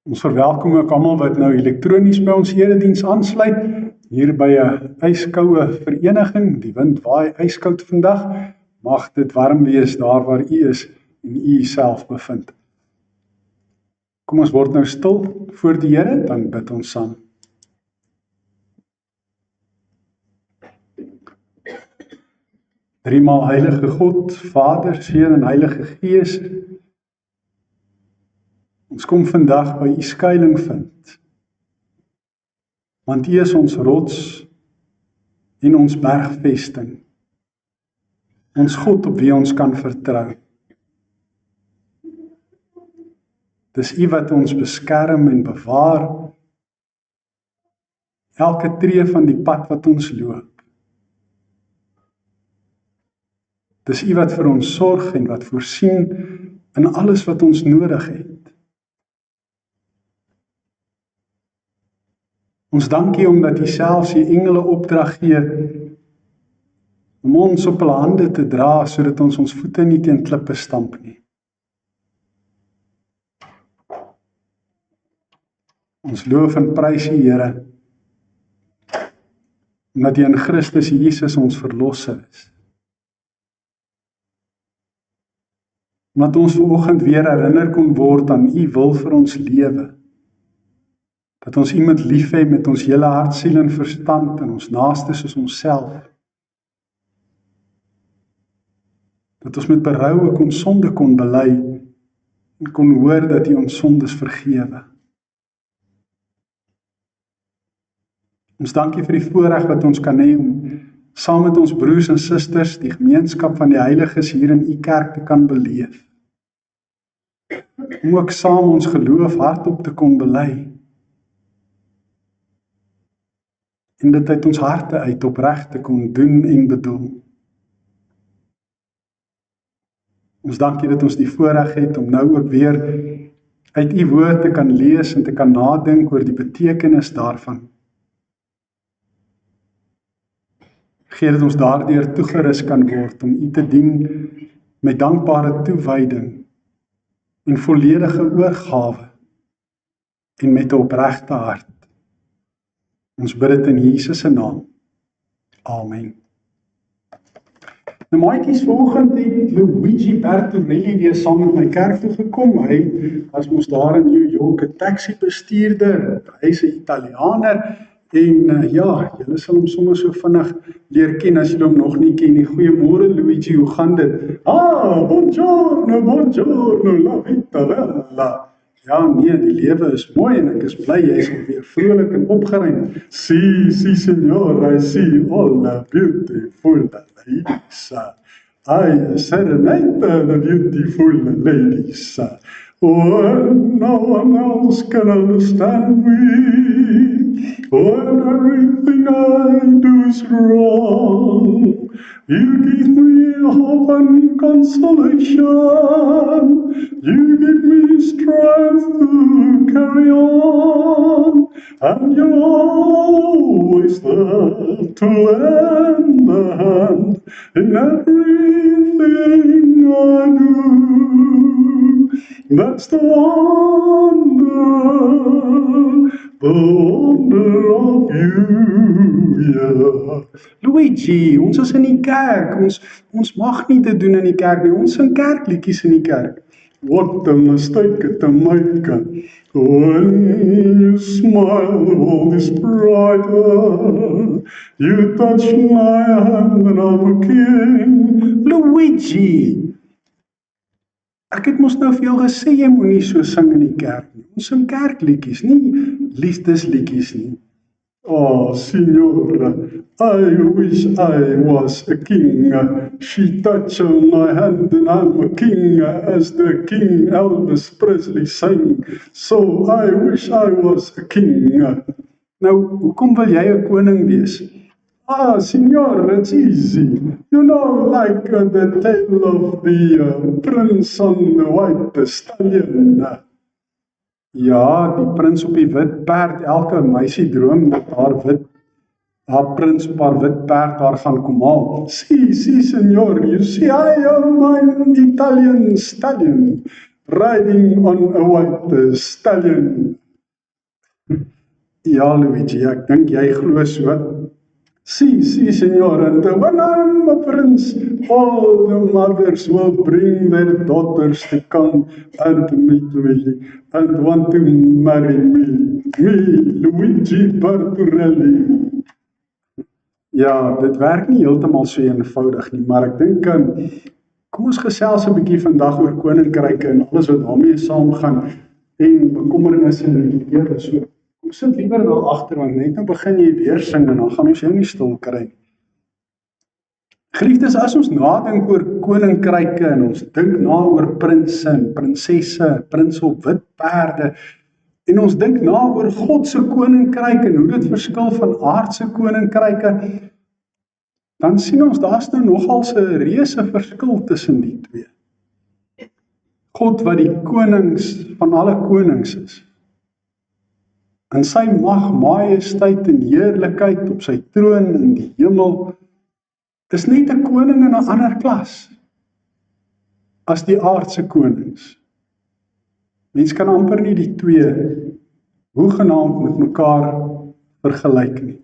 Ons verwelkom ook almal wat nou elektronies by ons erediens aansluit, hier by 'n yskoue vereniging. Die wind waai yskoud vandag. Mag dit warm wees daar waar u is en u self bevind. Kom ons word nou stil voor die Here, dan bid ons saam. Driemaal heilige God, Vader, Seun en Heilige Gees, ons kom vandag by u skuiling vind, want u is ons rots en ons bergvesting, ons God op wie ons kan vertrou. Dis u wat ons beskerm en bewaar, elke tree van die pad wat ons loop. Dis u wat vir ons sorg en wat voorsien in alles wat ons nodig het. Ons dank u omdat u selfs die engele opdrag gee om ons op hulle hande te dra, sodat ons ons voete nie teen klippe stamp nie. Ons loof en prys u, Here, omdat u in Christus Jesus ons verlosser is. Omdat ons vanoggend weer herinner kon word aan u wil vir ons lewe. Dat ons iemand lief hê met ons hele hart, siel en verstand en ons naaste soos onsself. Dat ons met berou ook ons sonde kon bely en kon hoor dat u ons sondes vergewe. Ons dank u vir die voorreg wat ons kan hê om saam met ons broers en susters die gemeenskap van die heiliges hier in u kerk te kan beleef. Om ook saam ons geloof hardop te kon bely. En dit uit ons harte uit opreg te kon doen en bedoel. Ons dank u dat ons die voorreg het om nou ook weer uit u woord te kan lees en te kan nadink oor die betekenis daarvan. Gee dat ons daardeur toegerus kan word om u te dien met dankbare toewyding en volledige oorgawe en met 'n opregte hart. Ons bid dit in Jesus se naam. Amen. Nou maatjies, vanoggend het Luigi Bertonelli weer saam met my kerk toe gekom. Hy was mos daar in New York 'n taxi bestuurder. Hy's 'n Italianer en ja, julle sal hom sommer so vinnig leer ken as julle hom nog nie ken nie. Goeiemôre Luigi, hoe gaan dit? Buongiorno, buongiorno, la vita bella. Ja, nee, die lewe is mooi en ek is bly jy is weer vrolik en opgeruimd. Sí, señor, I see all the beautiful ladies. I serenade the beautiful ladies. When no one else can understand me, when everything I do is wrong, you give me hope and consolation. You give me strength to carry on. And you're always there to lend a hand in everything I do. That's the wonder of you, yeah. Luigi, ons is in die kerk, ons mag nie dit doen in die kerk nie, ons sing kerkliedjies in die kerk. What a mistake to make. When you smile, the world is brighter. You touch my hand and I'm a king. Luigi, ek het mos nou vir jou gesê, jy moenie so sing in die kerk nie. Ons sing kerkliedjies, nie liefdesliedjies nie. Oh, signora, I wish I was a king. She touched my hand and I'm a king, as the King Elvis Presley sang. So I wish I was a king. Nou, hoekom wil jy 'n koning wees? Signor, it's easy. You know, like the tale of the prince on the white stallion. Ja, die prins op die wit perd, elke meisie droom dat haar prins op haar wit perd daar gaan kom haal. Si, signor, you see, I am an Italian stallion. riding on a white stallion. Ja, Luigi, ek dink jy glo so. Si, senor, and when I'm a prince, all the mothers will bring their daughters to come and meet me and want to marry me, Luigi Barturelli. Ja, dit werk nie heeltemal so eenvoudig nie, maar ek dink, kom ons gesels 'n bietjie vandag oor koninkryke en alles wat daarmee saamgaan en bekommernisse in die lewe. So, kom sit liewer daar agter, want net nou begin jy weer sing en dan gaan ons jou nie stil kry nie. Geliefdes, as ons nadink oor koninkryke en ons dink na oor prinse en prinsesse, prinse op wit perde, en ons dink na oor God se koninkryk en hoe dit verskil van aardse koninkryke, dan sien ons daar's nou nogal 'n reuse verskil tussen die twee. God wat die konings van alle konings is, in sy mag, majesteit en heerlikheid op sy troon in die hemel, is net 'n koning in 'n ander klas as die aardse konings. Mens kan amper nie die twee hoegenaamd met mekaar vergelyk nie.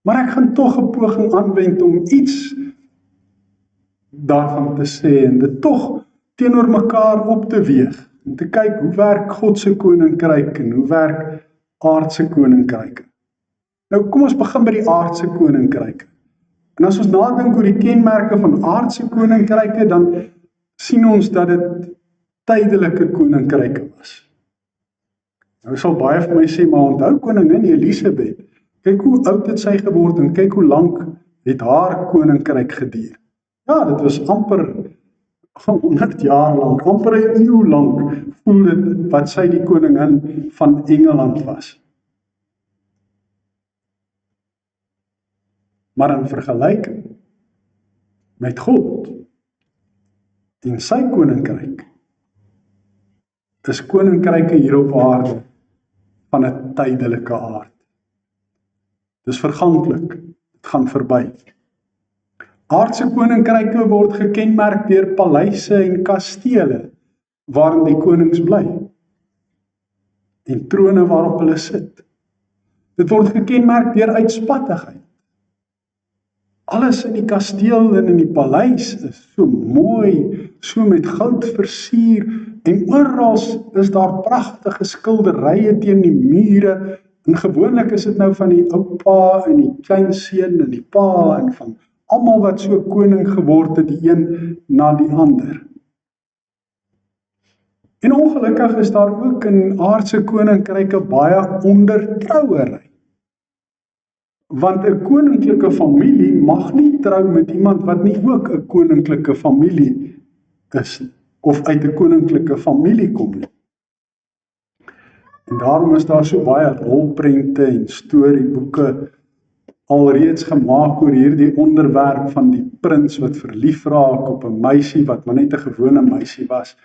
Maar ek gaan tog 'n poging aanwend om iets daarvan te sê en dit tog teenoor mekaar op te weeg en te kyk hoe werk God se koninkryk en hoe werk aardse koninkryke. Nou kom ons begin by die aardse koninkryke. En as ons nadink oor die kenmerke van aardse koninkryke, dan sien ons dat dit tydelike koninkryke was. Nou sal baie van my sê, maar onthou koningin Elisabeth, kyk hoe oud het sy geword en kyk hoe lank het haar koninkryk geduur. Ja, dit was amper 100 jaar lank, amper 'n eeu lank voel dit wat sy die koningin van Engeland was. Maar in vergelyking met God en sy koninkryk, is koninkryke hier op aarde van 'n tydelike aard. Dis verganklik, dit gaan verby. Aardse koninkryke word gekenmerk deur paleise en kastele waarin die konings bly en trone waarop hulle sit. Dit word gekenmerk deur uitspattigheid. Alles in die kasteel en in die paleis is so mooi, so met goud versier en oral is daar pragtige skilderye teen die mure en gewoonlik is dit nou van die oupa en die kleinseun en die pa en van almal wat so koning geword het, die een na die ander. En ongelukkig is daar ook in aardse koninkryke baie ondertrouery. Want 'n koninklike familie mag nie trou met iemand wat nie ook 'n koninklike familie is of uit 'n koninklike familie kom nie. En daarom is daar so baie rolprente en storieboeke alreeds gemaak oor hierdie onderwerp van die prins wat verlief raak op 'n meisie wat maar net 'n gewone meisie was,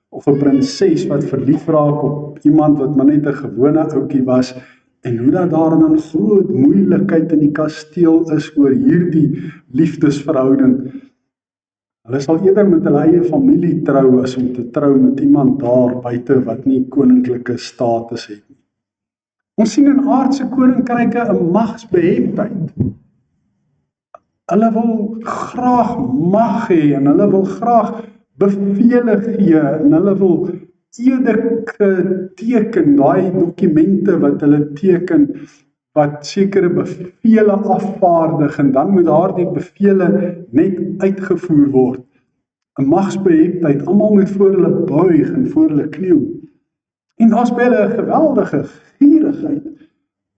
of 'n prinses wat verlief raak op iemand wat maar net 'n gewone ouetjie was, en hoe dat daar dan groot moeilikheid in die kasteel is oor hierdie liefdesverhouding. Hulle sal eerder met hulle eie familie trou as om te trou met iemand daar buite wat nie koninklike status het nie. Ons sien in aardse koninkryke 'n magsbeheptheid. Hulle wil graag mag hê en hulle wil graag bevele gee en hulle wil edeke teken, daai dokumente wat hulle teken, wat sekere bevele afvaardig en dan moet daardie bevele net uitgevoer word. 'n Magsbeheptheid, almal moet voor hulle buig en voor hulle kniel. En daar's by hulle 'n geweldige gierigheid.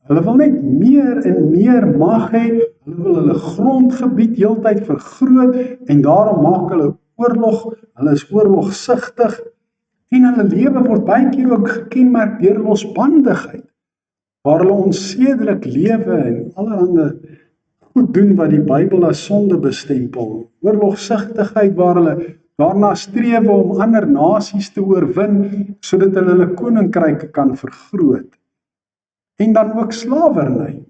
Hulle wil net meer en meer mag hê, hulle wil hulle grondgebied heeltyd vergroot en daarom maak hulle oorlog, hulle is oorlogsigtig en hulle lewe word baie keer ook gekenmerk deur losbandigheid, waar hulle onsedelik lewe en allerhande goed doen wat die Bybel as sonde bestempel. Oorlogsigtigheid waar hulle daarna streef om ander nasies te oorwin sodat hulle koninkryke kan vergroot. En dan ook slawerny.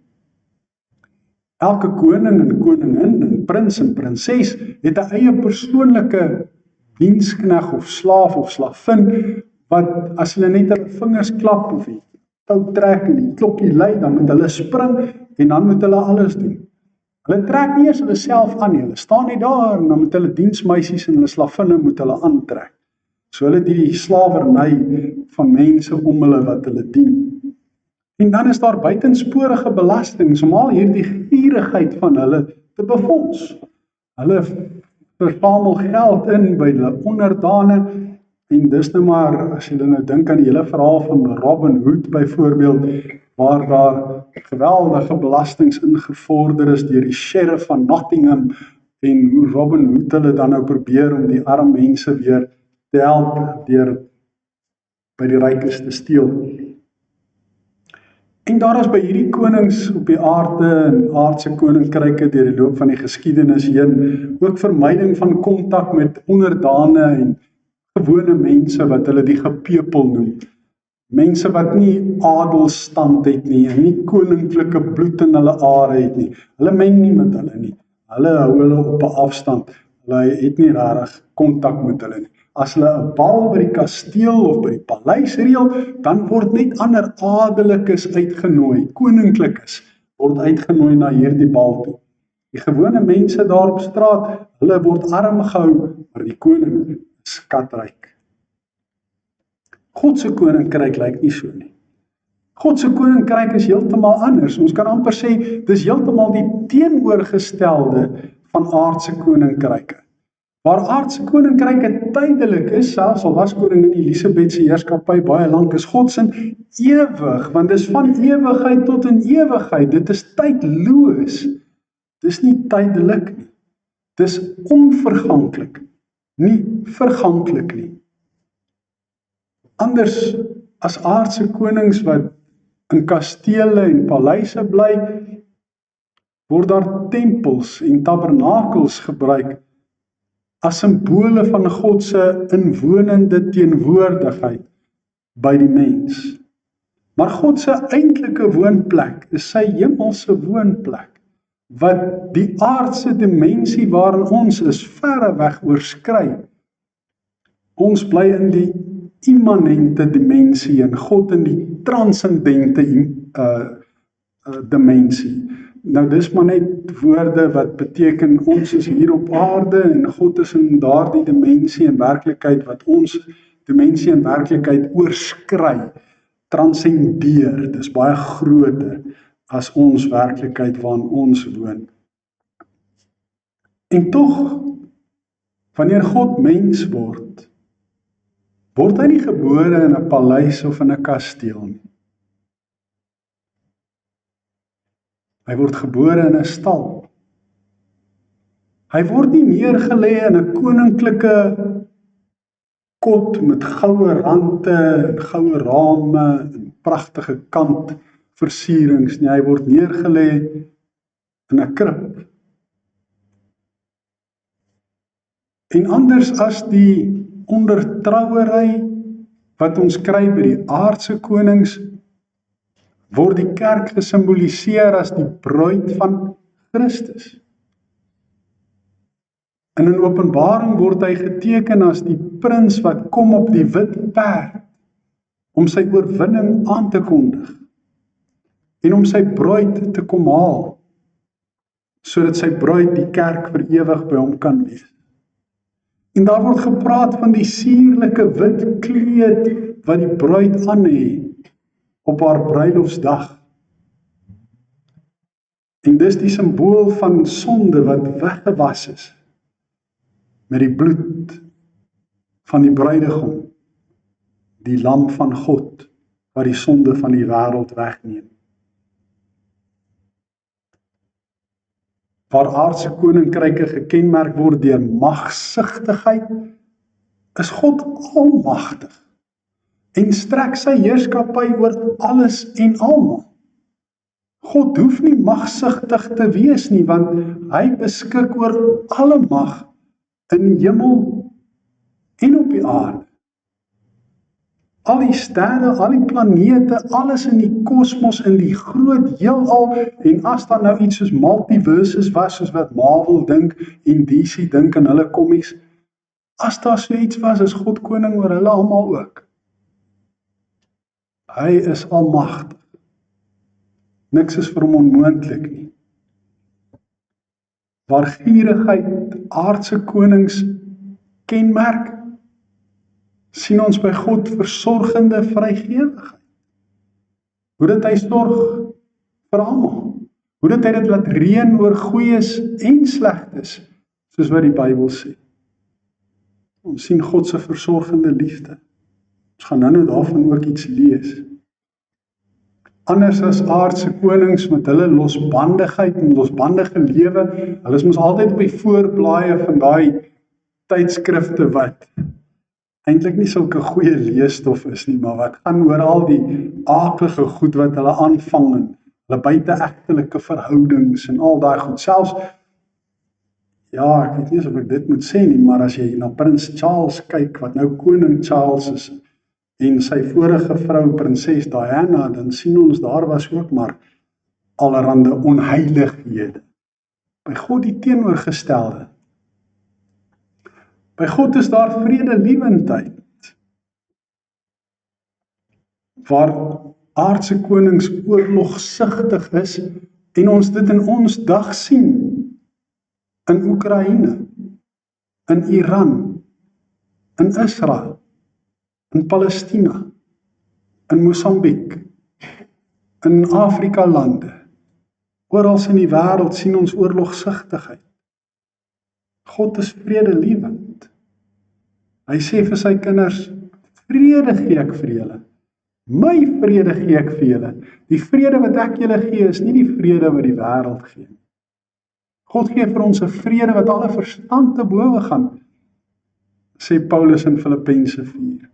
Elke koning en koningin en prins en prinses het 'n eie persoonlike dienskneg of slaaf of slavin wat as hulle net hulle vingers klap of die tou trek en die klokkie lui, dan moet hulle spring en dan moet hulle alles doen. Hulle trek nie eers hulle self aan nie, hulle staan net daar en dan moet hulle diensmeisies en hulle slavinne moet hulle aantrek. So hulle het die slawerny van mense om hulle wat hulle dien. En dan is daar buitensporige belastings om al hierdie gierigheid van hulle te befonds. Hulle versamel geld in by hulle onderdane en dis nou maar, as jy nou dink aan die hele verhaal van Robin Hood byvoorbeeld, waar daar geweldige belastings ingevorder is deur die sheriff van Nottingham en hoe Robin Hood hulle dan nou probeer om die arme mense weer te help deur by die rykes te steel. En daar is by hierdie konings op die aarde en aardse koninkryke deur die loop van die geskiedenis heen ook vermyding van kontak met onderdane en gewone mense wat hulle die gepepel noem. Mense wat nie adelstand het nie en nie koninklike bloed in hulle are het nie. Hulle meng nie met hulle nie. Hulle hou hulle op 'n afstand. Hulle het nie regtig kontak met hulle nie. As hulle 'n bal by die kasteel of by die paleis reël, dan word net ander adelikes uitgenooi, koninklikes word uitgenooi na hierdie bal toe. Die gewone mense daar op straat, hulle word arm gehou, maar die koning is skatryk. God se koninkryk lyk nie so nie. God se koninkryk is heeltemal anders. Ons kan amper sê, dis heeltemal die teenoorgestelde van aardse koninkryke. Waar aardse koninkryke tydelik is, selfs al was koningin Elisabeth se heerskappy baie lank, is God se ewig, want dis van ewigheid tot in ewigheid. Dit is tydloos. Dis nie tydelik nie. Dis onverganklik, nie verganklik nie. Anders as aardse konings wat in kastele en paleise bly, word daar tempels en tabernakels gebruik as simbole van God se inwonende teenwoordigheid by die mens. Maar God se eintlike woonplek is sy hemelse woonplek, wat die aardse dimensie waarin ons is verreweg oorskry. Ons bly in die immanente dimensie en God in die transcendente dimensie. Nou dis maar net woorde wat beteken ons is hier op aarde en God is in daardie dimensie en werklikheid wat ons dimensie en werklikheid oorskry, transcendeer. Dis baie groter as ons werklikheid waarin ons woon. En tog, wanneer God mens word hy nie gebore in 'n paleis of in 'n kasteel nie. Hy word gebore in 'n stal. Hy word nie neergelê in 'n koninklike kot met goue rande en goue rame en pragtige kantversierings nie. Hy word neergelê in 'n krib. En anders as die ondertrouery wat ons kry by die aardse konings, word die kerk gesimboliseer as die bruid van Christus. En in Openbaring word hy geteken as die prins wat kom op die wit perd om sy oorwinning aan te kondig en om sy bruid te kom haal, sodat sy bruid die kerk vir ewig by hom kan wees. En daar word gepraat van die sierlike wit kleed wat die bruid aan het op haar bruilofsdag. En dis die simbool van sonde wat weggewas is met die bloed van die bruidegom, die lam van God wat die sonde van die wêreld wegneem. Waar aardse koninkryke gekenmerk word deur magsigtigheid, is God almagtig en strek sy heerskappy oor alles en almal. God hoef nie magsigtig te wees nie, want hy beskik oor alle mag in die hemel en op die aarde. Al die sterre, al die planete, alles in die kosmos, in die groot heelal, en as daar nou iets soos multiverses was, soos wat Marvel dink en DC dink in hulle komies, as daar so iets was, is God koning oor hulle almal ook. Hy is almagtig. Niks is vir hom onmoontlik nie. Waar gierigheid aardse konings kenmerk, sien ons by God versorgende vrygewigheid. Hoe dat hy sorg vir almal. Hoe dat hy dit laat reën oor goeies en slegtes, soos wat die Bybel sê. Ons sien God se versorgende liefde. Ons gaan nou daarvan ook iets lees. Anders as aardse konings met hulle losbandigheid en losbandige lewe, hulle is mos altyd op die voorblaaie van daai tydskrifte wat eintlik nie sulke goeie leesstof is nie, maar wat gaan oor al die aaklige goed wat hulle aanvang en hulle buiteegtelike verhoudings en al daai goed. Selfs, ja, ek weet nie of ek dit moet sê nie, maar as jy na Prins Charles kyk, wat nou koning Charles is, en sy vorige vrou, prinses Diana, dan sien ons daar was ook maar allerhande onheilighede. By God die teenoorgestelde. By God is daar vredelievendheid. Waar aardse konings oorlogsugtig is en ons dit in ons dag sien. In Oekraïne, in Iran, in Israel, in Palestina, in Mosambiek, in Afrika lande, oral in die wêreld sien ons oorlogsugtigheid. God is vredelievend. Hy sê vir sy kinders, vrede gee ek vir julle. My vrede gee ek vir julle. Die vrede wat ek julle gee is nie die vrede wat die wêreld gee. God gee vir ons 'n vrede wat alle verstand te bowe gaan, sê Paulus in Filippense 4.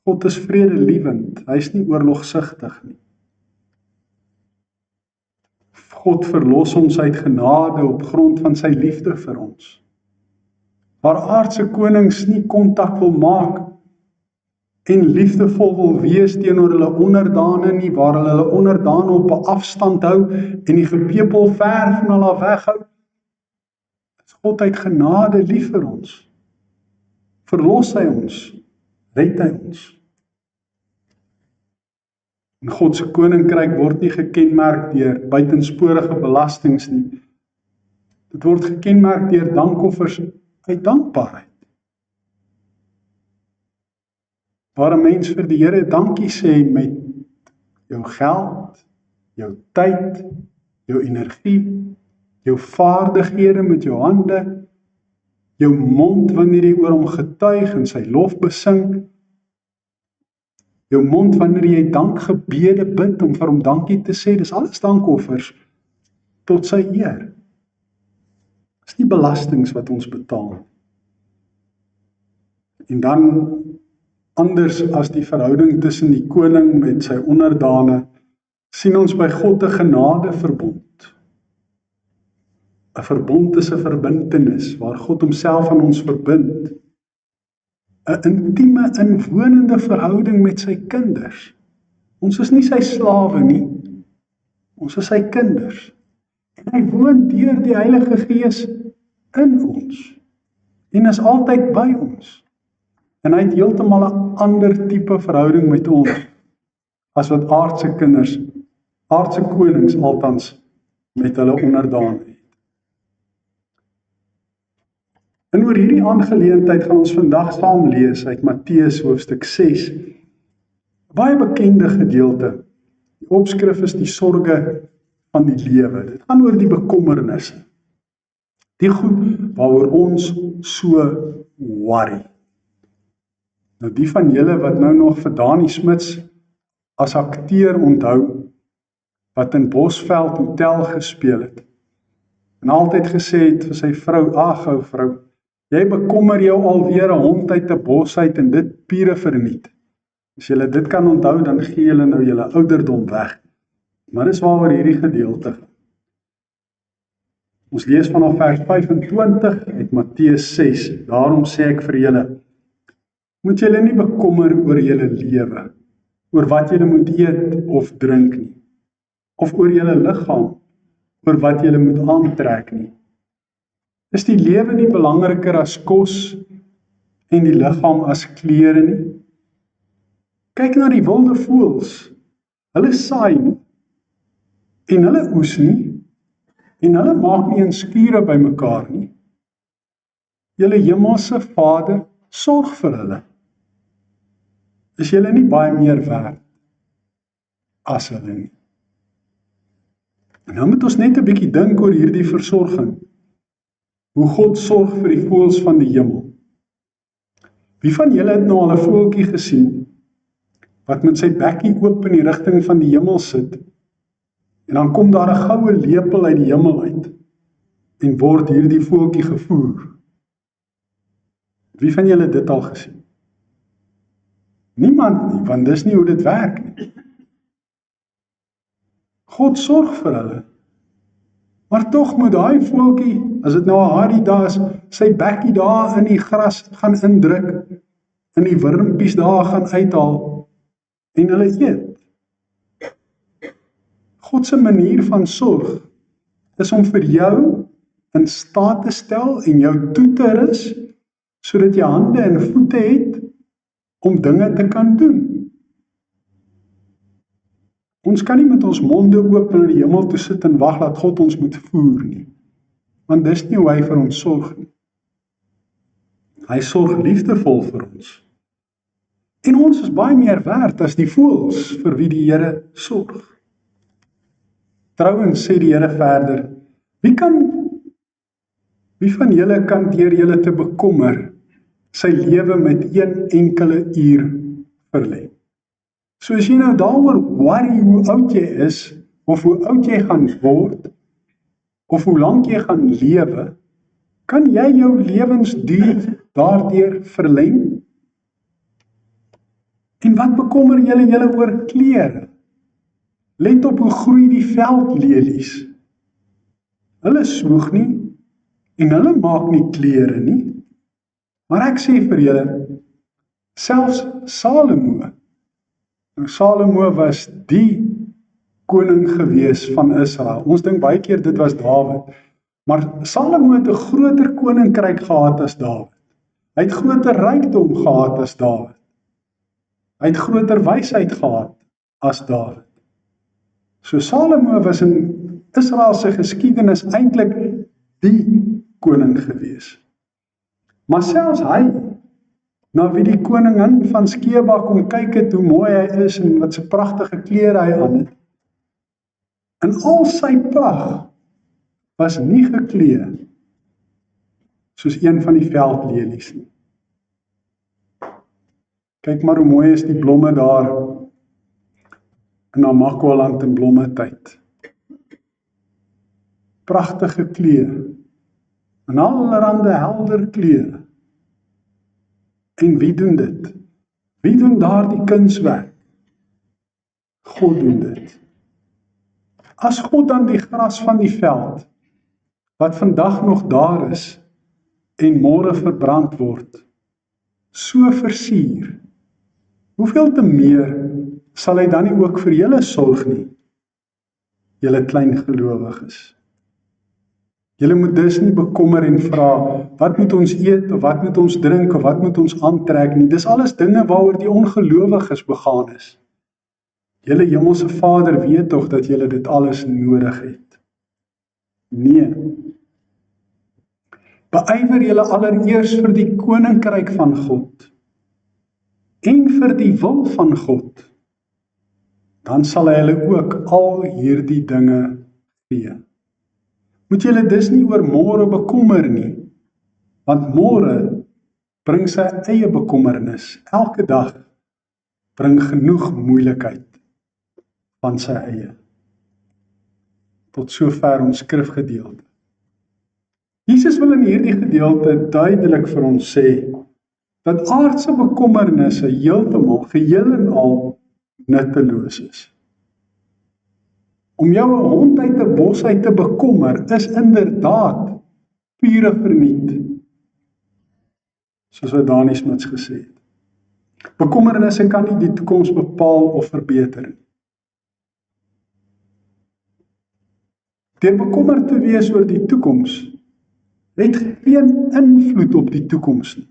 God is vredelievend, hy is nie oorlogsugtig nie. God verlos ons uit genade op grond van sy liefde vir ons. Waar aardse konings nie kontak wil maak en liefdevol wil wees teenoor hulle onderdane nie, waar hulle onderdane op 'n afstand hou en die gepepel ver van hulle af weghou, is God uit genade lief vir ons. Verlos hy ons, red hy ons. En God se koninkryk word nie gekenmerk deur buitensporige belastings nie. Dit word gekenmerk deur dankoffers uit dankbaarheid. Waar 'n mens vir die Here dankie sê met jou geld, jou tyd, jou energie, jou vaardighede met jou hande, jou mond wanneer jy oor hom getuig en sy lof besing, jou mond wanneer jy dankgebede bid om vir hom dankie te sê, dis alles dankoffers tot sy eer. Dis nie belastings wat ons betaal. En dan, anders as die verhouding tussen die koning met sy onderdane, sien ons by God 'n genadeverbond. 'n Verbond is 'n verbintenis waar God homself aan ons verbind. 'n Intieme, inwonende verhouding met sy kinders. Ons is nie sy slawe nie. Ons is sy kinders. En hy woon deur die Heilige Gees in ons. En is altyd by ons. En hy het heeltemal 'n ander tipe verhouding met ons as wat aardse kinders, aardse konings altans met hulle onderdane het. En oor hierdie aangeleentheid gaan ons vandag saam lees uit Matteus hoofstuk 6. Baie bekende gedeelte. Die opskrif is die sorge van die lewe. Dit gaan oor die bekommernisse. Die goed waaroor ons so worry. Nou die van julle wat nou nog vir Dani Smits as akteur onthou, wat in Bosveld Hotel gespeel het, en altyd gesê het vir sy vrou, ag ou vrou, jy bekommer jou alweer 'n hond uit 'n bos uit en dit pure verniet. As julle dit kan onthou, dan gee julle nou julle ouderdom weg. Maar dis waaroor hierdie gedeelte gaan. Ons lees vanaf vers 25 uit Matteus 6. Daarom sê ek vir julle, moet julle nie bekommer oor julle lewe, oor wat julle moet eet of drink nie, of oor julle liggaam, oor wat julle moet aantrek nie. Is die lewe nie belangriker as kos en die liggaam as klere nie? Kyk na die wilde voëls. Hulle saai nie, en hulle oes nie, en hulle maak nie 'n skure bymekaar nie. Julle hemelse Vader sorg vir hulle. Is julle nie baie meer werd as hulle nie? En nou moet ons net 'n bietjie dink oor hierdie versorging. Hoe God sorg vir die voëls van die hemel. Wie van julle het nou al 'n voeltjie gesien wat met sy bekkie oop in die rigting van die hemel sit en dan kom daar 'n goue lepel uit die hemel uit en word hierdie voeltjie gevoer? Wie van julle het dit al gesien? Niemand nie, want dis nie hoe dit werk nie. God sorg vir hulle. Maar tog moet daai voeltjie, as dit nou 'n harie daar is, sy bekkie daar in die gras gaan indruk, in die wurmpies daar gaan uithaal en hulle eet. God se manier van sorg is om vir jou in staat te stel en jou toe te rus, sodat jy hande en voete het om dinge te kan doen. Ons kan nie met ons monde oop na die hemel toe sit en wag dat God ons moet voer nie, want dis nie hoe hy vir ons sorg nie. Hy sorg liefdevol vir ons. En ons is baie meer werd as die voëls vir wie die Here sorg. Trouwens sê die Here verder, wie van julle kan deur julle te bekommer sy lewe met 1 enkele uur verleng? So as jy nou daaroor worry hoe oud jy is, of hoe oud jy gaan word, of hoe lank jy gaan lewe, kan jy jou lewensduur daardeur verleng? En wat bekommer julle oor klere? Let op hoe groei die veldlelies. Hulle swoeg nie, en hulle maak nie klere nie. Maar ek sê vir julle, selfs Salomo, nou Salomo was die koning gewees van Israel. Ons dink baie keer dit was Dawid, maar Salomo het 'n groter koninkryk gehad as Dawid. Hy het groter rykdom gehad as Dawid. Hy het groter wysheid gehad as Dawid. So Salomo was in Israel se geskiedenis eintlik die koning gewees. Maar selfs hy, na wie die koningin van Skeba kom kyk het hoe mooi hy is en wat 'n pragtige klere hy aan het, in al sy pragt was nie geklee soos een van die veldlelies nie. Kyk maar hoe mooi is die blomme daar in Namakwa-land in blommetyd. Pragtige kleure, en allerhande helder kleure. En wie doen dit? Wie doen daardie kunswerk? God doen dit. As God dan die gras van die veld, wat vandag nog daar is, en môre verbrand word, so versier, hoeveel te meer sal hy dan nie ook vir julle sorg nie, julle klein gelowiges. Julle moet dus nie bekommer en vra, wat moet ons eet, of wat moet ons drink, of wat moet ons aantrek nie. Dis alles dinge waaroor die ongelowiges begaan is. Julle hemelse Vader weet tog dat julle dit alles nodig het. Nee. Beywer julle allereers vir die koninkryk van God, en vir die wil van God, dan sal hy julle ook al hierdie dinge gee. Moet julle dus nie oor môre bekommer nie, want môre bring sy eie bekommernis. Elke dag bring genoeg moeilikheid van sy eie. Tot sover ons skrifgedeelte. Jesus wil in hierdie gedeelte duidelik vir ons sê, dat aardse bekommernisse heeltemal, geheel en al nutteloos is. Om jou 'n hond uit 'n bos uit te bekommer, is inderdaad pure verniet. Soos wat Dani Smits gesê het. Bekommernisse kan nie die toekoms bepaal of verbeter nie. Deur bekommerd te wees oor die toekoms, het geen invloed op die toekoms nie.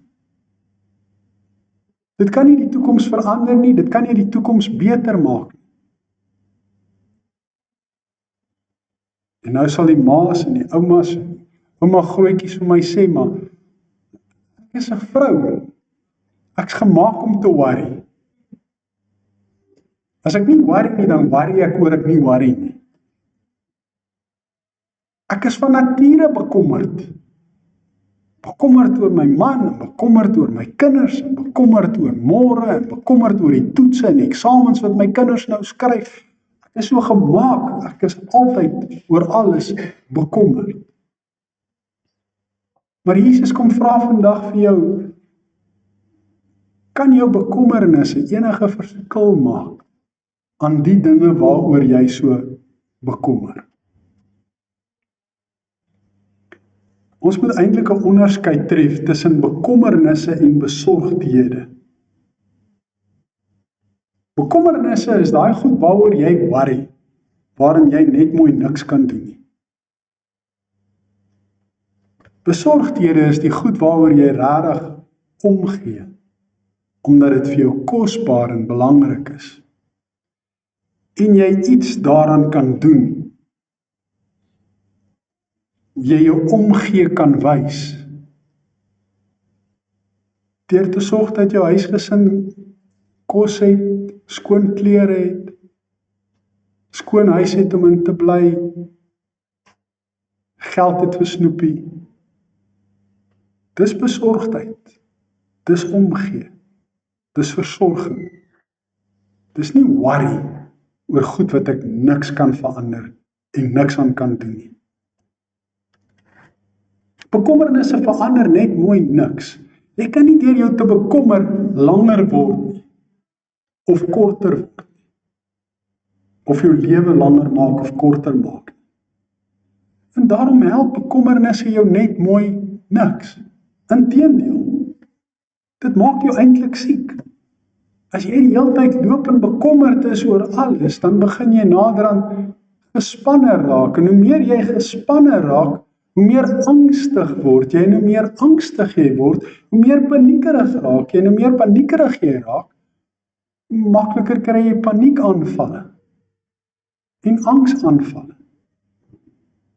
Dit kan nie die toekoms toekoms verander nie, dit kan nie die toekoms beter maak nie. En nou sal die ma's en die oumas, ouma grootjies vir my sê, maar ek is 'n vrou, ek's gemaak om te worry. As ek nie worry nie, dan worry ek oor ek nie worry nie. Ek is van nature bekommerd. Bekommerd oor my man, bekommerd oor my kinders, bekommerd oor môre, bekommerd oor die toetse en die eksamens wat my kinders nou skryf. Ek is so gemaak, ek is altyd oor alles bekommerd. Maar Jesus kom vra vandag vir jou, kan jou bekommernisse enige verskil maak aan die dinge waaroor jy so bekommer? Ons moet eintlik 'n onderskeid tref tussen bekommernisse en besorgdhede. Bekommernisse is daai goed waaroor jy worry, waarin jy net mooi niks kan doen nie. Besorgdhede is die goed waaroor jy regtig omgee, omdat dit vir jou kosbaar en belangrik is. En jy iets daaraan kan doen, jy jou omgee kan wys, deur te sorg dat jou huisgesin kos het, skoon klere het, skoon huis het om in te bly, geld het vir snoepie. Dis besorgdheid, dis omgee, dis versorging. Dis nie worry oor goed wat ek niks kan verander en niks aan kan doen nie. Bekommernisse verander net mooi niks. Jy kan nie deur jou te bekommer langer word nie, of korter word nie, of jou lewe langer maak of korter maak nie. En daarom help bekommernisse jou net mooi niks. Inteendeel, dit maak jou eintlik siek. As jy die hele tyd loop en bekommerd is oor alles, dan begin jy naderhand gespanne raak. En hoe meer jy gespanne raak, hoe meer angstig word jy, en hoe meer angstig jy word, hoe meer paniekerig raak jy, en hoe meer paniekerig jy raak, hoe makliker kry jy paniekaanvalle en angsaanvalle.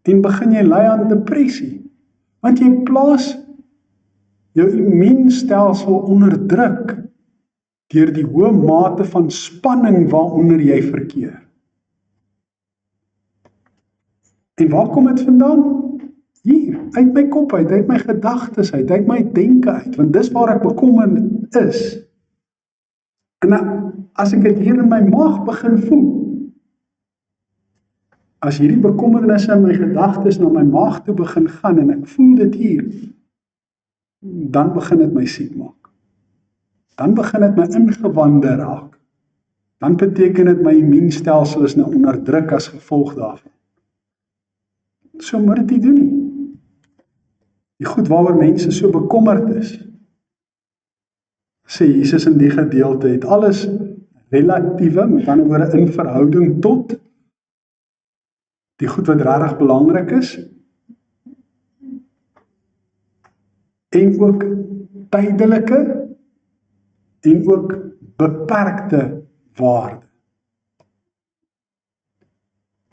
En begin jy ly aan depressie, want jy plaas jou immuunstelsel onder druk deur die hoë mate van spanning waaronder jy verkeer. En waar kom dit vandaan? Hier, uit my kop uit my gedagtes uit my denke uit, want dis waar ek bekommerd is. En as ek dit hier in my maag begin voel, as hierdie bekommernisse in my gedagtes na my maag toe begin gaan en ek voel dit hier, dan begin dit my siek maak. Dan begin dit my ingewande raak. Dan beteken dit my immuunstelsel is nou onder druk as gevolg daarvan. So moet dit nie doen nie. Die goed waaroor mense so bekommerd is, sê Jesus in die gedeelte, het alles relatiewe, met ander woorde in verhouding tot die goed wat regtig belangrik is, en ook tydelike en ook beperkte waarde.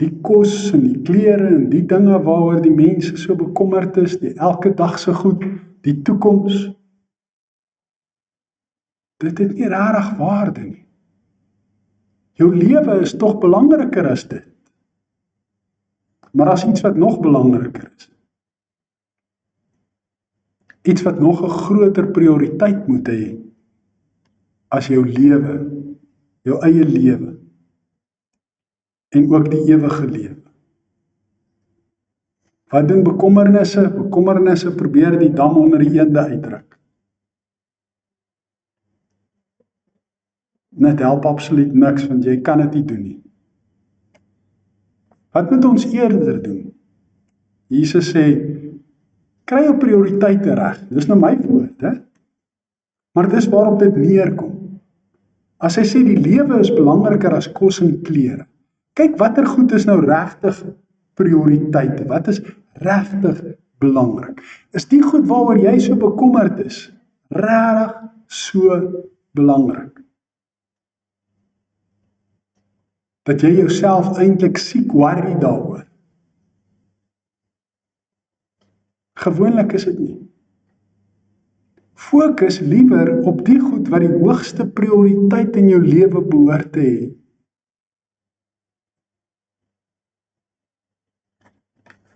Die kos en die klere en die dinge waaroor die mense so bekommerd is, die elke dagse goed, die toekoms, dit het nie regtig waarde nie. Jou lewe is tog belangriker as dit. Maar as iets wat nog belangriker is. Iets wat nog 'n groter prioriteit moet hê as jou lewe, jou eie lewe en ook die ewige lewe. Wat doen bekommernisse? Bekommernisse probeer die dam onder die eende uitdruk. Dit help absoluut niks, want jy kan dit nie doen nie. Wat moet ons eerder doen? Jesus sê, kry jou prioriteite reg. Dis nou my woord, hè? Maar dis waarop dit neerkom. As hy sê die lewe is belangriker as kos en klere. Kyk watter goed is nou regtig prioriteite. Wat is regtig belangrik? Is die goed waaroor jy so bekommerd is regtig so belangrik? dat jy jouself eintlik siek worry daaroor. Gewoonlik is dit nie. Fokus liewer op die goed wat die hoogste prioriteit in jou lewe behoort te hê.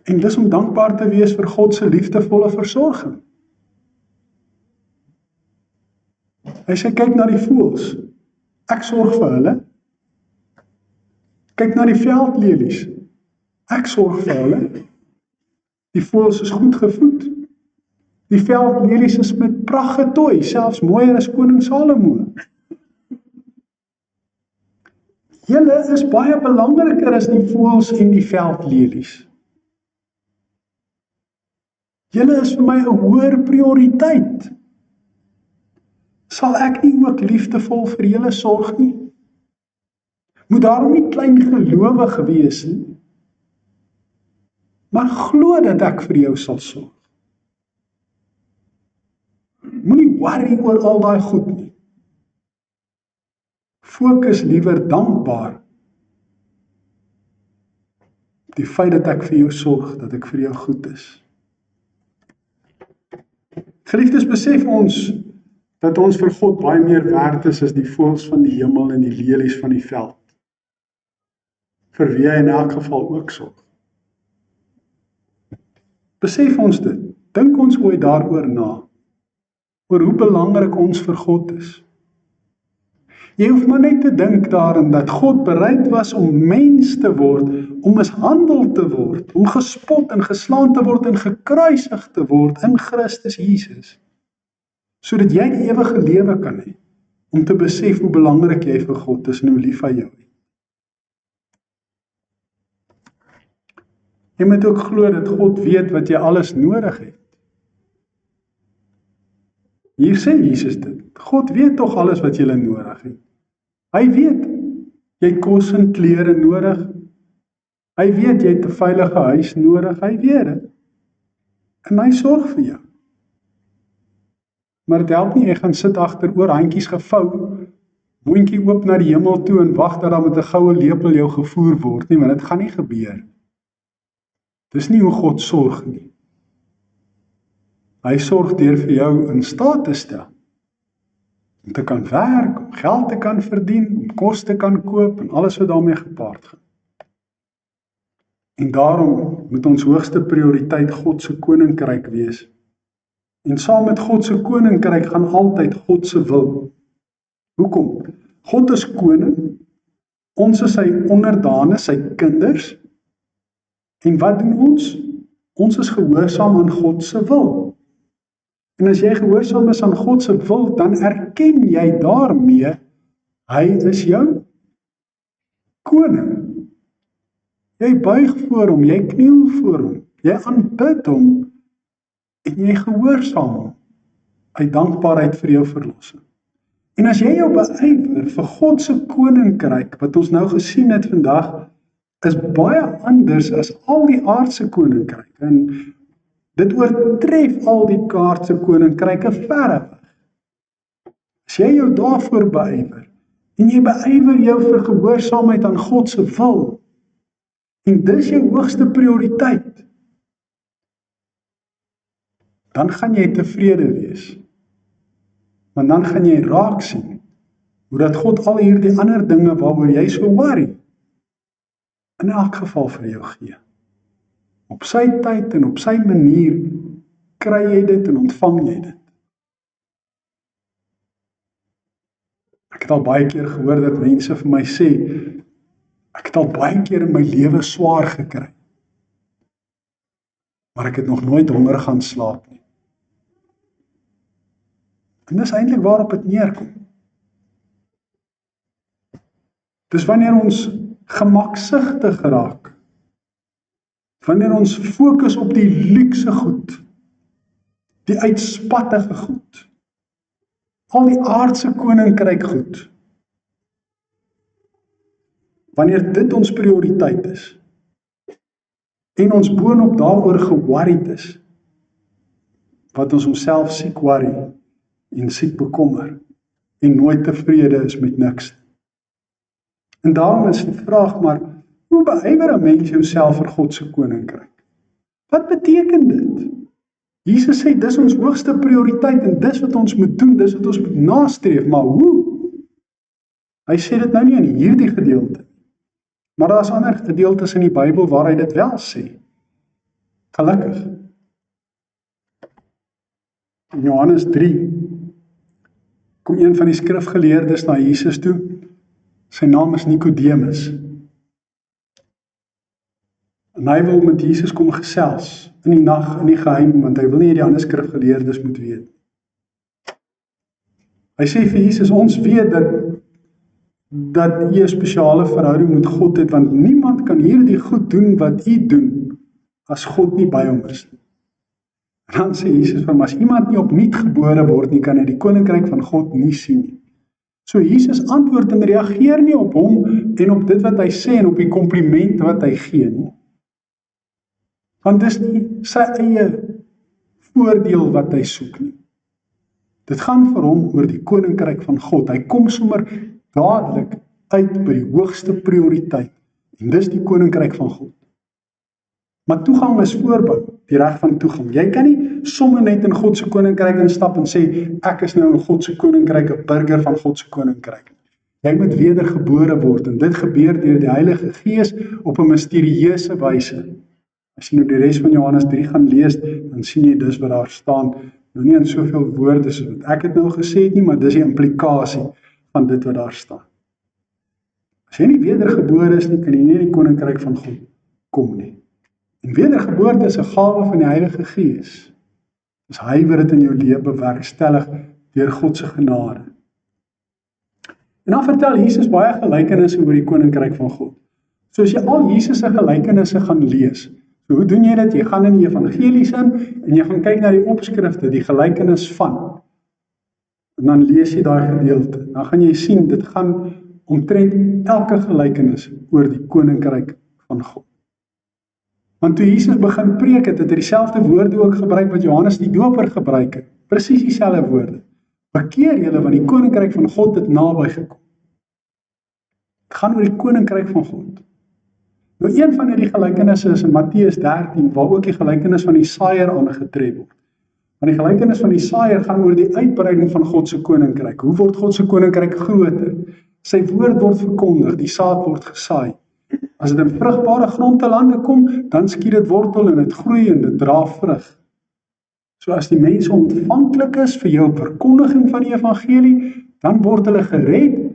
En dis om dankbaar te wees vir God se liefdevolle versorging. Hy sê, kyk na die voëls. Ek sorg vir hulle. Kyk na die veldlelies. Ek sorg vir hulle. Die voëls is goed gevoed. Die veldlelies is met pragt getooi, selfs mooier as koning Salomo. Julle is baie belangriker as die voëls en die veldlelies. Julle is vir my 'n hoër prioriteit. Sal ek nie ook liefdevol vir julle sorg nie? Moet daarom nie klein gelowig wees nie, maar glo dat ek vir jou sal sorg. Moenie worry oor al daai goed nie. Fokus liewer dankbaar op die feit dat ek vir jou sorg, dat ek vir jou goed is. Geliefdes, besef ons dat ons vir God baie meer werd is as die voëls van die hemel en die lelies van die veld, vir wie hy in elk geval ook sorg. Besef ons dit, dink ons ooit daaroor na, oor hoe belangrik ons vir God is. Jy hoef maar net te dink daarin dat God bereid was om mens te word, om mishandel te word, om gespot en geslaan te word en gekruisig te word in Christus Jesus, sodat jy die ewige lewe kan hê, om te besef hoe belangrik jy vir God is en hoe lief hy jou het. Jy moet ook glo dat God weet wat jy alles nodig het. Hier sê Jesus dit, God weet tog alles wat jy nodig het. Hy weet, jy het kos en klere nodig. Hy weet, jy het 'n veilige huis nodig. Hy weet dit. En hy sorg vir jou. Maar dit help nie, jy gaan sit agteroor, handjies gevou, mondjie oop na die hemel toe en wag dat daar met 'n goue lepel jou gevoer word nie, want dit gaan nie gebeur. Dis nie hoe God sorg nie. Hy sorg deur vir jou in staat te stel om te kan werk, om geld te kan verdien, om kos te kan koop en alles wat daarmee gepaard gaan. En daarom moet ons hoogste prioriteit God se koninkryk wees. En saam met God se koninkryk gaan altyd God se wil. Hoekom? God is koning, ons is sy onderdane, sy kinders. En wat doen ons? Ons is gehoorsaam aan God se wil. En as jy gehoorsaam is aan God se wil, dan erken jy daarmee, hy is jou koning. Jy buig voor hom, jy kniel voor hom, jy aanbid hom, en jy gehoorsaam hom, uit dankbaarheid vir jou verlossing. En as jy jou beywer vir God se koninkryk, wat ons nou gesien het vandag, is baie anders as al die aardse koninkryke, en dit oortref al die aardse koninkryke verre weg. As jy jou daarvoor beywer, en jy beywer jou vir gehoorsaamheid aan God se wil, en dis jou hoogste prioriteit, dan gaan jy tevrede wees. Want dan gaan jy raak sien, hoe dat God al hierdie ander dinge waaroor jy so worry, in elk geval vir jou gee. Op sy tyd en op sy manier kry jy dit en ontvang jy dit. Ek het al baie keer gehoor dat mense vir my sê, ek het al baie keer in my lewe swaar gekry, maar ek het nog nooit honger gaan slaap nie. En dis eintlik waarop dit neerkom. Dis wanneer ons gemaksugtig raak, wanneer ons fokus op die luukse goed, die uitspattige goed, al die aardse koninkryk goed, wanneer dit ons prioriteit is, en ons boonop daaroor geworried is, wat ons homself siek worry, en siek bekommer, en nooit tevrede is met niks. En daarom is die vraag maar, hoe beywer 'n mens jouself vir God se koninkryk? Wat beteken dit? Jesus sê, dis ons hoogste prioriteit en dis wat ons moet doen, dis wat ons moet nastreef, maar hoe? Hy sê dit nou nie in hierdie gedeelte, maar daar is ander gedeeltes in die Bybel waar hy dit wel sê. Gelukkig. In Johannes 3 kom een van die skrifgeleerdes na Jesus toe. Sy naam is Nikodemus. En hy wil met Jesus kom gesels in die nag, in die geheim, want hy wil nie die ander skrifgeleerdes moet weet. Hy sê vir Jesus, ons weet dat u 'n spesiale verhouding met God het, want niemand kan hierdie goed doen wat u doen as God nie by hom is. En dan sê Jesus van, as iemand nie opnuut gebore word nie, kan hy die koninkryk van God nie sien nie. So Jesus antwoord en reageer nie op hom en op dit wat hy sê en op die kompliment wat hy gee nie. Want dis nie sy eie voordeel wat hy soek nie. Dit gaan vir hom oor die koninkryk van God. Hy kom sommer dadelik uit by die hoogste prioriteit en dis die koninkryk van God. Maar toegang is voorbou, die reg van toegang. Jy kan nie sommer net in God se koninkryk instap en sê, ek is nou in God se koninkryk, 'n burger van God se koninkryk. Jy moet wedergebore word en dit gebeur deur die Heilige Gees op 'n misterieuse wyse. As jy nou die res van Johannes 3 gaan lees, dan sien jy dis wat daar staan. Nou nie in soveel woorde soos wat ek het nou gesê het nie, maar dis die implikasie van dit wat daar staan. As jy nie wedergebore is nie, kan jy nie in die koninkryk van God kom nie. En wedergeboorte is 'n gawe van die Heilige Gees. Dis hy wat dit in jou lewe bewerkstellig deur God se genade. En dan vertel Jesus baie gelykenisse oor die koninkryk van God. So as jy al Jesus se gelykenisse gaan lees, so hoe doen jy dit? Jy gaan in die evangelies in en jy gaan kyk na die opskrifte, die gelykenis van. En dan lees jy daai gedeelte. Dan gaan jy sien dit gaan omtrent elke gelykenis oor die koninkryk van God. Want toe Jesus begin preek het hy dieselfde woorde ook gebruik wat Johannes die Doper gebruik het. Presies dieselfde woorde. Bekeer julle want die koninkryk van God het naby gekom. Het gaan oor die koninkryk van God. Nou een van hierdie gelykenisse is in Matteus 13 waar ook die gelykenis van die saaiër aangetref word. Want die gelykenis van die saaiër gaan oor die uitbreiding van God se koninkryk. Hoe word God se koninkryk groter? Sy woord word verkondig, die saad word gesaai. As dit in vrugbare grond te lande kom, dan skiet dit wortel en dit groei en dit dra vrug. So as die mense ontvanklik is vir jou verkondiging van die evangelie, dan word hulle gered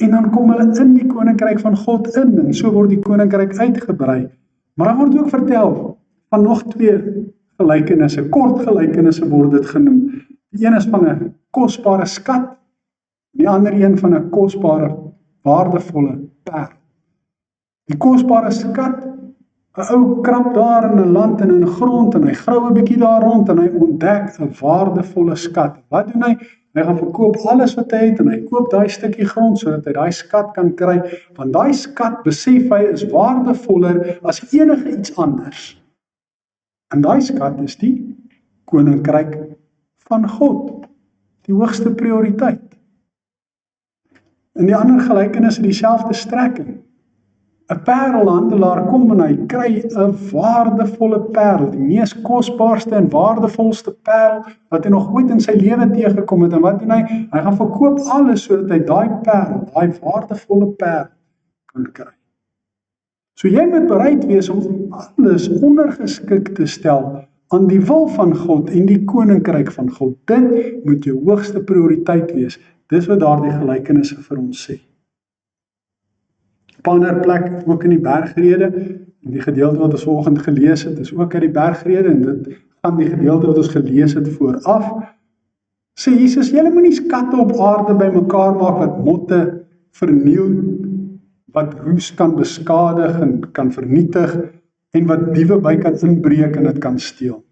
en dan kom hulle in die koninkryk van God in en so word die koninkryk uitgebrei. Maar dan word ook vertel van nog 2 gelykenisse, kort gelykenisse word dit genoem. Die een is van 'n kosbare skat, die ander een van 'n kosbare, waardevolle perl. Die kosbare skat, 'n ou krap daar in 'n land en in 'n grond en hy grou 'n bietjie daar rond en hy ontdek 'n waardevolle skat. Wat doen hy? Hy gaan verkoop alles wat hy het en hy koop daai stukkie grond sodat hy daai skat kan kry, want daai skat besef hy is waardevoller as enige iets anders. En daai skat is die koninkryk van God, die hoogste prioriteit. In die ander gelykenis is dieselfde strekking. 'n Parelhandelaar kom en hy kry 'n waardevolle parel, die mees kosbaarste en waardevolste parel wat hy nog ooit in sy lewe teëgekom het. En wat doen hy? Hy gaan verkoop alles sodat hy daai parel, daai waardevolle parel kan kry. So jy moet bereid wees om alles ondergeskik te stel aan die wil van God en die koninkryk van God. Dit moet jou hoogste prioriteit wees. Dis wat daardie gelykenisse vir ons sê. Op 'n ander plek, ook in die bergrede, en die gedeelte wat ons vanoggend gelees het, is ook uit die bergrede, en dit gaan die gedeelte wat ons gelees het vooraf, sê Jesus, julle moenie skatte op aarde bymekaar maak wat motte verniel, wat roes kan beskadig en kan vernietig, en wat diewe by kan inbreek en dit kan steel.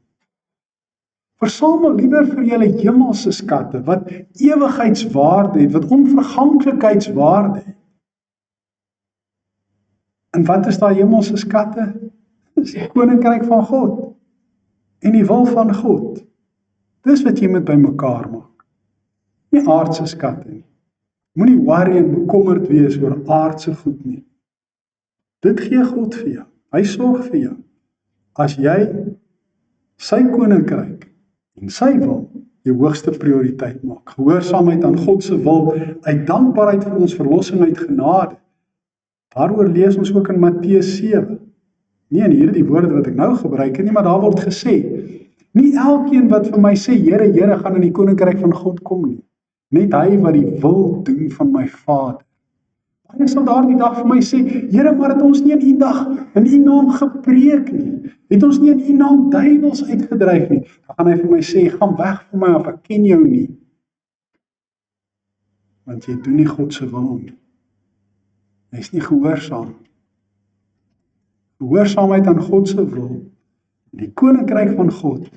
Versamel liewer vir julle hemelse skatte, wat ewigheidswaarde het, wat onverganklikheidswaarde het. En wat is daai hemelse skatte? Dis die koninkryk van God en die wil van God. Dis wat jy moet bymekaar maak. Nie aardse skatte nie. Moenie worry en bekommerd wees oor aardse goed nie. Dit gee God vir jou. Hy sorg vir jou. As jy sy koninkryk en sy wil jou hoogste prioriteit maak. Gehoorsaamheid aan God se wil, uit dankbaarheid vir ons verlossing uit genade. Daaroor lees ons ook in Matteus 7. Nie in hierdie woorde wat ek nou gebruik het nie, maar daar word gesê, nie elkeen wat vir my sê, Here, Here, gaan in die koninkryk van God kom nie. Net hy wat die wil doen van my Vader. Hy sal daardie dag vir my sê, Here, maar het ons nie in die dag in U naam gepreek nie? Het ons nie in U naam duiwels uitgedryf nie? Dan gaan hy vir my sê, gaan weg van my af, ek ken jou nie. Want jy doen nie God se wil nie. Hy is nie gehoorsaam. Gehoorsaamheid aan God se wil, die koninkryk van God,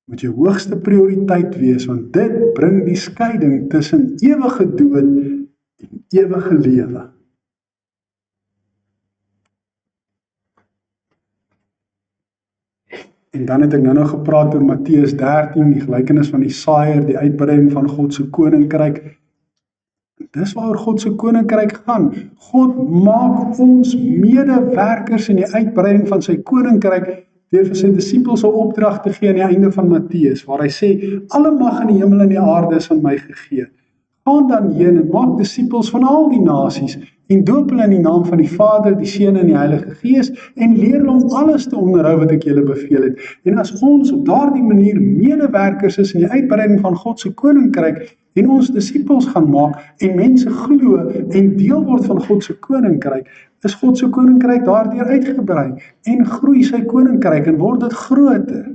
moet jou hoogste prioriteit wees, want dit bring die skeiding tussen ewige dood en ewige lewe. En dan het ek nou gepraat oor Matteus 13, die gelykenis van die saaiër, die uitbreiding van God se koninkryk. Dis waaroor God se koninkryk gaan. God maak ons medewerkers in die uitbreiding van sy koninkryk deur vir sy disippels 'n opdrag te gee aan die einde van Matteus, waar hy sê, alle mag in die hemel en die aarde is aan my gegee. Gaan dan heen en maak disippels van al die nasies en doop hulle in die naam van die Vader, die Seun en die Heilige Gees en leer hulle om alles te onderhou wat ek julle beveel het. En as ons op daardie manier medewerkers is in die uitbreiding van God se koninkryk en ons disippels gaan maak en mense glo en deel word van God se koninkryk, is God se koninkryk daardeur uitgebrei en groei sy koninkryk en word dit groter.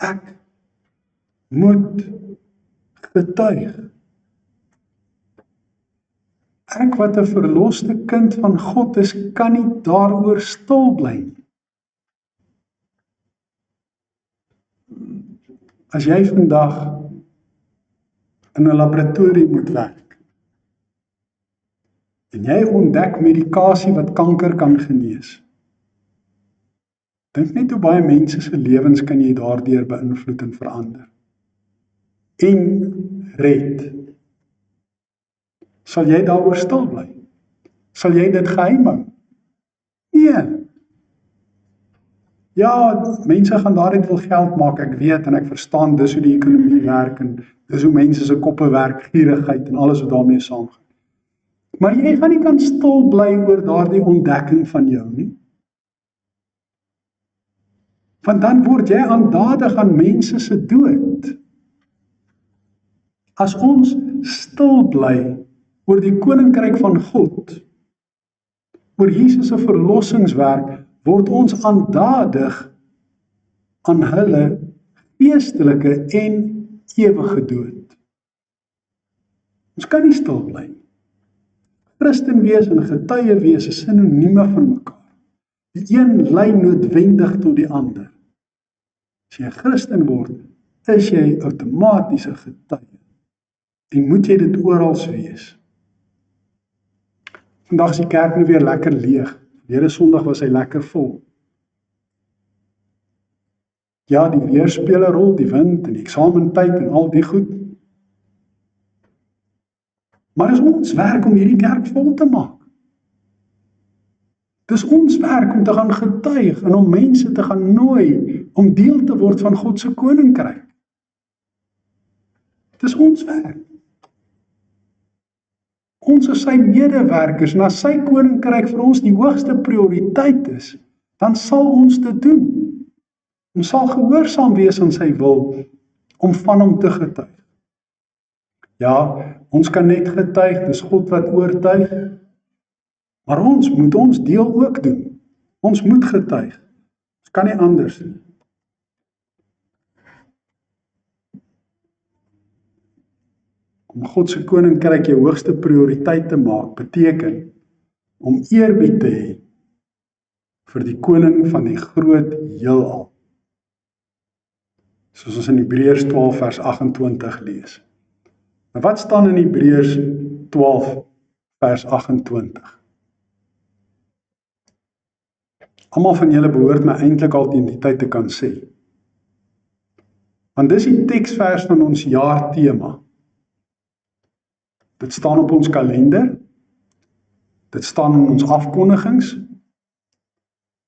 Ek moet getuig. Ek wat 'n verloste kind van God is, kan nie daaroor stil bly nie. As jy vandag in 'n laboratorium moet werk en jy ontdek medikasie wat kanker kan genees, dink net hoe baie mense se lewens kan jy daardeur beïnvloed en verander. En red. Sal jy daaroor stil bly? Sal jy dit geheim hou? Nee. Ja, mense gaan daaruit wil geld maak, ek weet en ek verstaan dis hoe die ekonomie werk en dis hoe mense se koppe werk, gierigheid en alles wat daarmee saamgaan. Maar jy gaan nie kan stil bly oor daardie ontdekking van jou nie. Want dan word jy aandadig aan mense se dood. As ons stil bly oor die koninkryk van God, oor Jesus se verlossingswerk, word ons aandadig aan hulle geestelike en ewige dood. Ons kan nie stil bly. Christen wees en getuie wees is sinonieme van mekaar. Die een lei noodwendig tot die ander. As jy 'n Christen word, is jy outomaties 'n getuie. En moet jy dit oral wees. Vandag is die kerk nou weer lekker leeg. Verlede Sondag was hy lekker vol. Ja, die weer speel 'n rol, die wind en die eksamentyd en al die goed. Maar dis ons werk om hierdie kerk vol te maak. Dis ons werk om te gaan getuig en om mense te gaan nooi om deel te word van God se koninkryk. Dis ons werk. Ons is sy medewerkers en as sy koninkryk vir ons die hoogste prioriteit is, dan sal ons dit doen. Ons sal gehoorsaam wees aan sy wil om van hom te getuig. Ja, ons kan net getuig, dis God wat oortuig, maar ons moet ons deel ook doen. Ons moet getuig. Ons kan nie anders nie. Om God se koninkryk jou hoogste prioriteit te maak, beteken om eerbied te hê vir die koning van die groot heelal. Soos ons in Hebreërs 12 vers 28 lees. Nou wat staan in Hebreërs 12 vers 28? Almal van julle behoort my eintlik al teen die tyd te kan sê. Want dis die teksvers van ons jaartema. Dit staan op ons kalender, dit staan in ons afkondigings,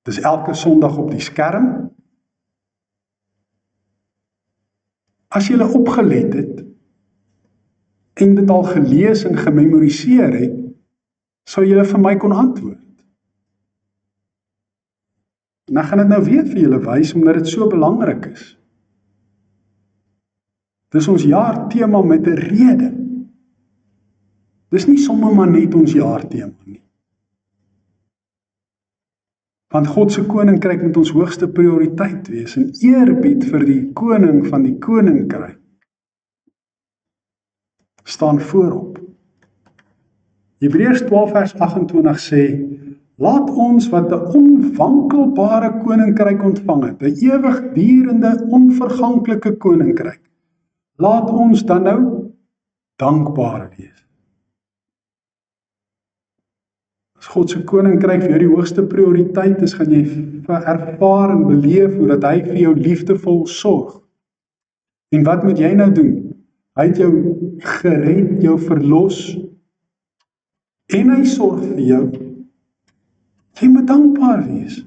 dis elke Sondag op die skerm. As jy opgelet het, en dit al gelees en gememoriseer het, sou jy vir my kon antwoord. En ek gaan dit nou weer vir julle wys, omdat dit so belangrik is. Dis ons jaartema met 'n rede. Dis nie sommer maar net ons jaartema nie. Want God se koninkryk moet ons hoogste prioriteit wees, en eerbied vir die koning van die koninkryk staan voorop. Hebreërs 12 vers 28 sê, laat ons wat 'n onwankelbare koninkryk ontvang het, 'n ewigdurende, onverganklike koninkryk, laat ons dan nou dankbaar wees. As God se koninkryk vir jou die hoogste prioriteit is, gaan jy ervaar en beleef hoe dat hy vir jou liefdevol sorg. En wat moet jy nou doen? Hy het jou gered, jou verlos, en hy sorg vir jou. Jy moet dankbaar wees.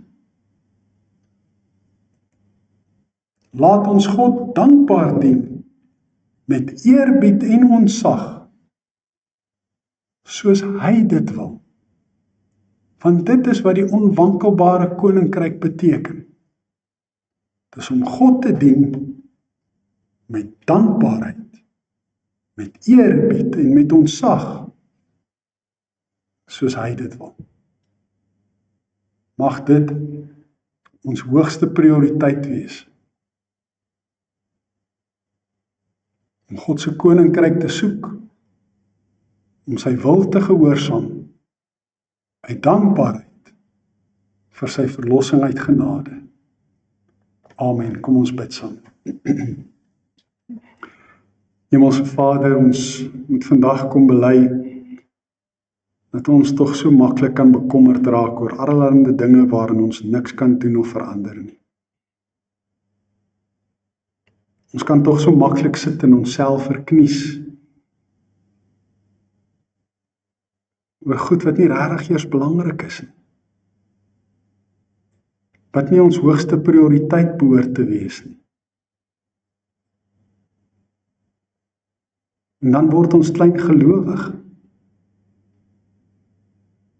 Laat ons God dankbaar dien, met eerbied en ontzag, soos hy dit wil. Want dit is wat die onwankelbare koninkryk beteken. Dis om God te dien met dankbaarheid, met eerbied en met ontzag, soos hy dit wil. Mag dit ons hoogste prioriteit wees. Om God se koninkryk te soek, om sy wil te gehoorsaam, uit dankbaarheid vir sy verlossing uit genade. Amen. Kom ons bid saam. Hemelse Vader, ons moet vandag kom bely dat ons tog so maklik kan bekommerd raak oor allerlei dinge waarin ons niks kan doen of verander nie. Ons kan tog so maklik sit en onsself verknies oor goed wat nie regtig eers belangrik is nie. Wat nie ons hoogste prioriteit behoort te wees nie. En dan word ons klein gelowig.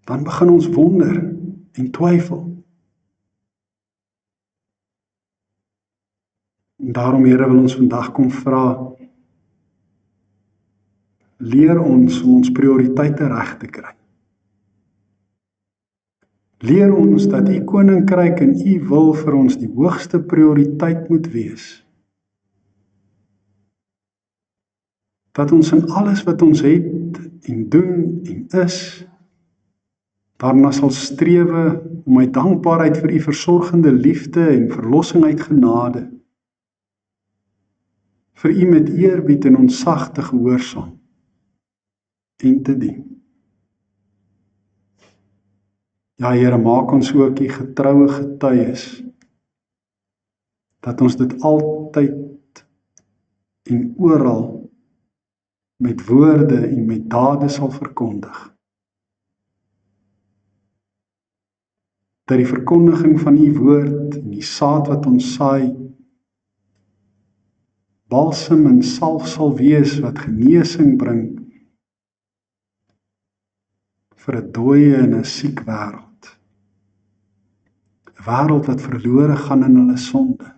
Dan begin ons wonder en twyfel. En daarom, Here, wil ons vandag kom vra, leer ons om ons prioriteite reg te kry. Leer ons dat U koninkryk en U wil vir ons die hoogste prioriteit moet wees. Dat ons in alles wat ons het en doen en is, daarna sal strewe om my dankbaarheid vir U versorgende liefde en verlossing uit genade, vir U met eerbied en ontzag te gehoorsaam en te dien. Ja, Here, maak ons ook U getroue getuies, dat ons dit altyd en oral met woorde en met dade sal verkondig. Dat die verkondiging van U woord en die saad wat ons saai, balsem en salf sal wees wat genesing bring vir 'n dooie en 'n siek wêreld. 'n Wêreld wat verlore gaan in hulle sonde.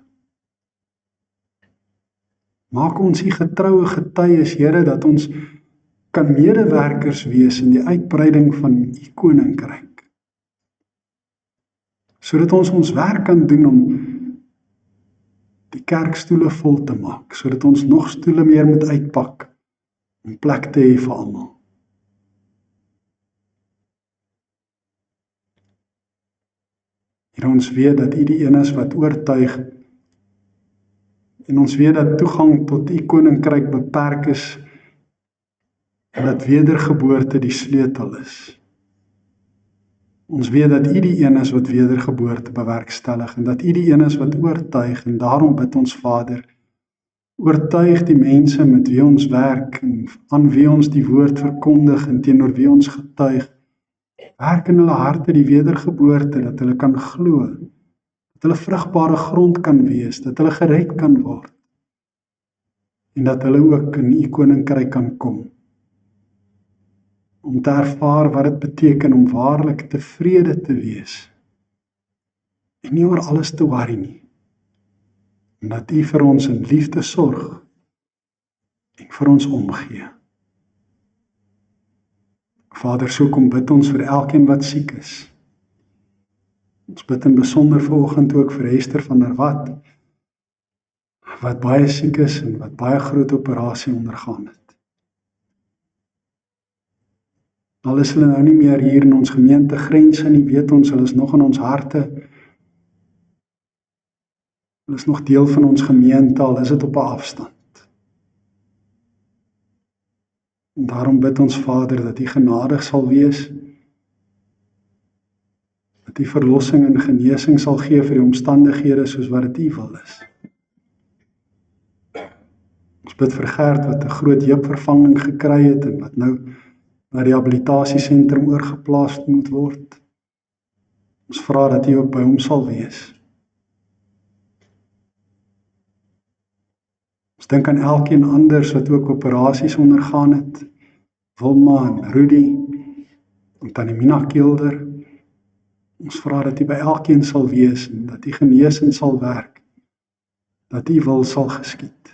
Maak ons U getroue getuies, Here, dat ons kan medewerkers wees in die uitbreiding van U koninkryk. Sodat ons ons werk kan doen om die kerkstoele vol te maak, sodat ons nog stoele meer moet uitpak om plek te hê vir almal. Here, ons weet dat U die een is wat oortuig, en ons weet dat toegang tot U koninkryk beperk is, en dat wedergeboorte die sleutel is. Ons weet dat U die een is wat wedergeboorte bewerkstellig, en dat U die een is wat oortuig, en daarom bid ons, Vader, Oortuig die mense met wie ons werk en aan wie ons die woord verkondig en teenoor wie ons getuig. Werk in hulle harte die wedergeboorte, dat hulle kan glo, dat hulle vrugbare grond kan wees, dat hulle gered kan word en dat hulle ook in u koninkryk kan kom. Om te ervaar wat dit beteken om waarlik tevrede te wees en nie oor alles te worry nie. En dat u vir ons in liefde sorg en vir ons omgee. Vader, so kom bid ons vir elkeen wat siek is. Ons bid in besonder vanoggend ook vir Esther van der Walt, wat baie siek is en wat baie groot operasie ondergaan het. Al is hulle nou nie meer hier in ons gemeente grense nie, weet ons, hulle is nog in ons harte. Hulle is nog deel van ons gemeente, al is dit op 'n afstand. En daarom bid ons Vader dat u genadig sal wees, dat u verlossing en genesing sal gee vir die omstandighede soos wat dit u wil is. Ons bid vir Gert wat 'n groot heupvervanging gekry het en wat nou na die rehabilitasiesentrum oorgeplaas moet word. Ons vra dat u ook by hom sal wees. Ons dink aan elkeen anders wat ook operasies ondergaan het. Wilma en Rudy, en Tannie Mina Keelder. Ons vra dat u by elkeen sal wees en dat u genesing sal werk, dat u wil sal geskied.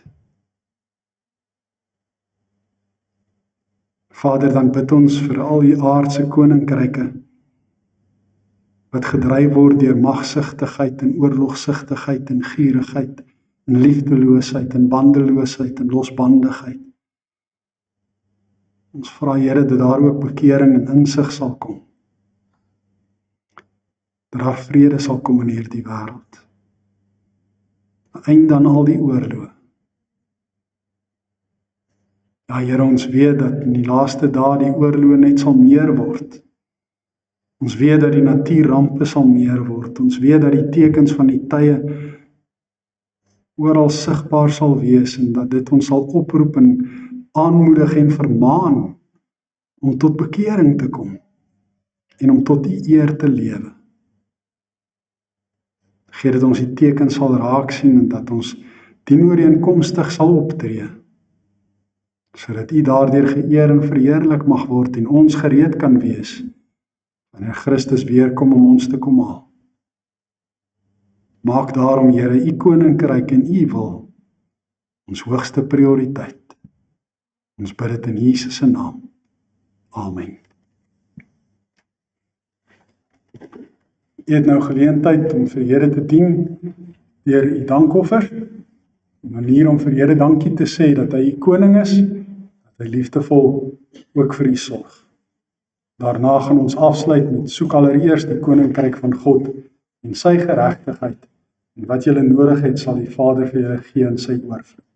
Vader, dan bid ons vir al die aardse koninkryke wat gedryf word deur magsigtigheid en oorlogsigtigheid en gierigheid en liefdeloosheid en bandeloosheid en losbandigheid. Ons vra Here dat daar ook bekering en insig sal kom. Dat daar vrede sal kom in hierdie wêreld. 'n Einde aan al die oorloë. Ja, Here, ons weet dat in die laaste dae die oorloë net sal meer word. Ons weet dat die natuurrampe sal meer word. Ons weet dat die tekens van die tye oral sigbaar sal wees en dat dit ons sal oproep en aanmoedig en vermaan om tot bekering te kom en om tot u eer te lewe. Gee dat ons die tekens sal raak sien en dat ons dienooreenkomstig sal optree, sodat u daardeur geëer en verheerlik mag word en ons gereed kan wees wanneer Christus weer kom om ons te kom haal. Maak daarom, Here, u koninkryk en u wil ons hoogste prioriteit. Ons bid dit in Jesus se naam. Amen. U het nou geleentheid om vir Here te dien deur u dankoffer. 'n Manier om vir Here dankie te sê dat hy u koning is, dat hy liefdevol ook vir u sorg. Daarna gaan ons afsluit met soek allereers die koninkryk van God en sy geregtigheid. En wat julle nodig het, sal die Vader vir julle gee in sy oorvloed.